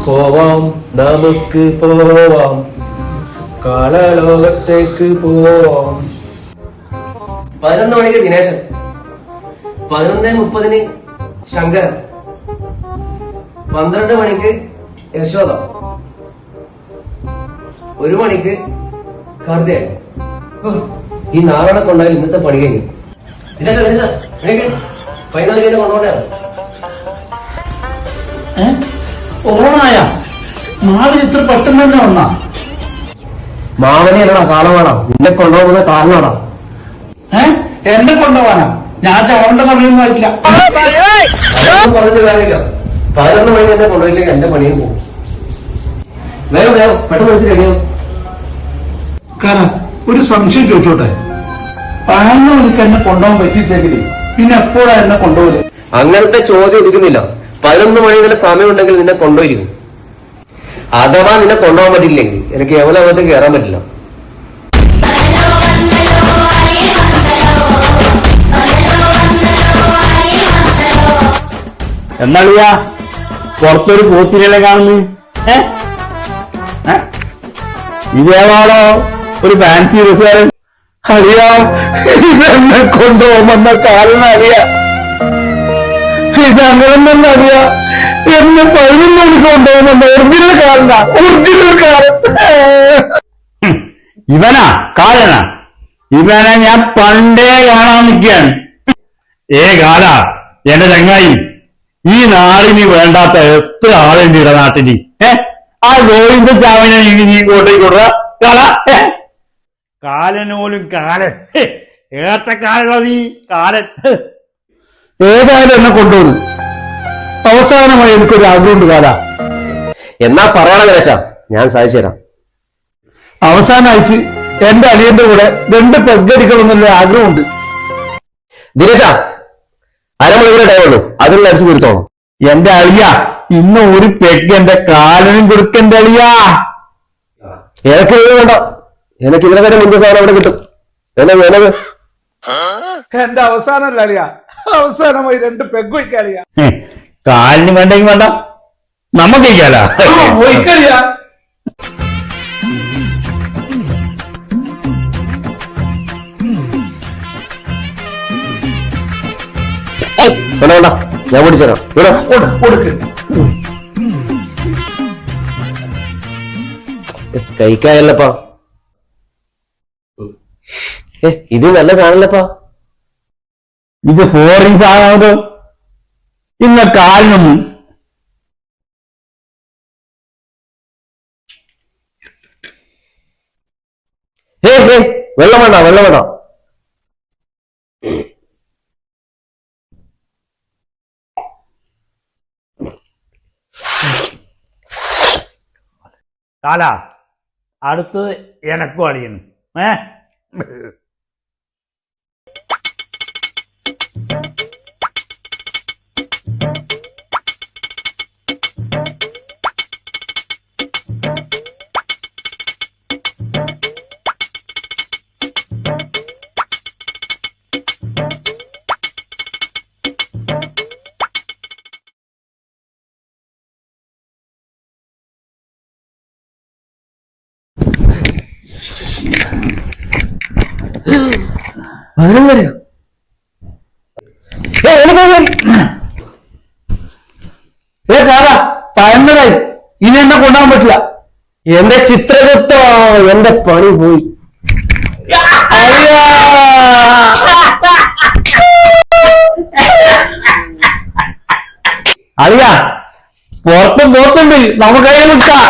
പോവാം നമുക്ക് പോവാം കാളലോകത്തേക്ക് പോവാം. 11 മണിക്ക് ദിനേശൻ, 11:30 ശങ്കരൻ, 12 മണിക്ക് യശോദ, 1 മണിക്ക് കാർത്തികേയൻ. ഈ 4 കൊണ്ടായാലും ഇന്നത്തെ പണി കഴിഞ്ഞു. ഫൈനൽ കഴിഞ്ഞ കൊണ്ടോട്ടെ. ഓണായ മാവിന് ഇത്ര പെട്ടെന്ന് തന്നെ വന്നാ? മാവനെയാണോ കാളമാണോ നിന്നെ കൊണ്ടുപോകുന്ന കാരണമാണോ? എന്നെ കൊണ്ടുപോവാനാ? ഞാൻ ചവറിന്റെ സമയം ആയിട്ടില്ല. പറഞ്ഞ കാര്യമില്ല. 11 മണി എന്നെ കൊണ്ടുപോയില്ലെങ്കിൽ എന്റെ പണിയും പോകും. വേഗം വേഗം പെട്ടെന്ന് വെച്ച് കഴിയും. കാരണം ഒരു സംശയം ചോദിച്ചോട്ടെ, 11 മണിക്ക് എന്നെ കൊണ്ടുപോകാൻ പറ്റിയിട്ടെങ്കിൽ പിന്നെ എപ്പോഴാ എന്നെ കൊണ്ടുപോകല്? അങ്ങനത്തെ ചോദ്യം ഒതുക്കുന്നില്ല. 11 മണി വരെ സമയമുണ്ടെങ്കിൽ നിന്നെ കൊണ്ടുപോയിരിക്കും. അഥവാ നിന്നെ കൊണ്ടുപോകാൻ പറ്റില്ലെങ്കിൽ എനിക്ക് എവിടെ അകത്തേക്ക് കയറാൻ പറ്റില്ല. എന്നാളിയാ പുറത്തൊരു പോത്തിനെ കാണുന്നു. ഇതേവാടോ ഒരു ഫാൻസി ഡ്രസ്സുകാരൻ. അറിയാ ഇതെന്നെ കൊണ്ടുപോകുമെന്ന കാരണം അറിയാ. ഇതങ്ങനെ തന്നെ അറിയാ. എന്നെ 11 മണിക്ക് കൊണ്ടുപോകുമെന്ന ഒറിജിനൽ കാരനാ. ഒറിജിനൽ കാരൻ ഇവനാ കാലനാ. ഇവനെ ഞാൻ പണ്ടേ കാണാൻ നിൽക്കുകയാണ്. കാല എന്റെ ചങ്ങായി, ഈ നാടിന് വേണ്ടാത്ത എത്ര ആളുണ്ട് ഇടനാട്ടില്. ആ ഗോവിന്ദ ചാവിനെ നീ ഇങ്ങോട്ടേക്ക് കൊടുക്കുക. കാലനോലും കാലൻ ഏത്തക്കാലോ നീ കാലൻ. ഏതായാലും എന്നെ കൊണ്ടുപോകുന്നു. അവസാനമായി എനിക്കൊരു ആഗ്രഹമുണ്ട് കാല. എന്നാ പറയണ ദേശ, ഞാൻ സാധിച്ചു തരാം. അവസാനമായിട്ട് എന്റെ അളിയന്റെ കൂടെ 2 പെഗ്ഗടിക്കണമെന്നുള്ള ആഗ്രഹമുണ്ട്. ദിനേശ, അരമണിക്കൂർ ടൈമുള്ളൂ, അതിനുള്ള അടിച്ചു തീർത്തോണം. എന്റെ അളിയ, ഇന്ന് ഒരു പെഗ് എന്റെ കാലനും കൊടുക്കന്റെ അളിയ. എനിക്ക് വേണ്ട, എനിക്ക് ഇതിനെ വരെ മുമ്പ് സാധനം അവിടെ കിട്ടും. എന്നെ വേണത് എന്റെ അവസാനമല്ല അളിയ, അവസാനമായി 2 പെഗ് വയ്ക്കാളിയ. കാലിന് വേണ്ടെങ്കിൽ വേണ്ട, നമുക്ക് കഴിക്കാല. വയ്ക്കളിയ. വേണ്ട വേണ്ട, ഞാൻ പിടിച്ചു തരാം. കഴിക്കാനല്ലപ്പാ. ഇത് നല്ല സാധനല്ലപ്പാ. ഇത് ഫോറിൻ സാധനം. ഇന്ന കാലിനൊന്നും വെള്ളം വേണ്ട, വെള്ളം വേണ്ട. കാല അടുത്തത് എനക്കും അളിയനും. പഴന്നതായി, ഇനി എന്നെ കൊണ്ടുപോകാൻ പറ്റില്ല. എന്റെ ചിത്രഗുപ്തോ, എന്റെ പണി പോയി. അറിയാ പുറത്തും പോത്തുണ്ട്, നമുക്ക് കയ്യിൽ നിൽക്കാം.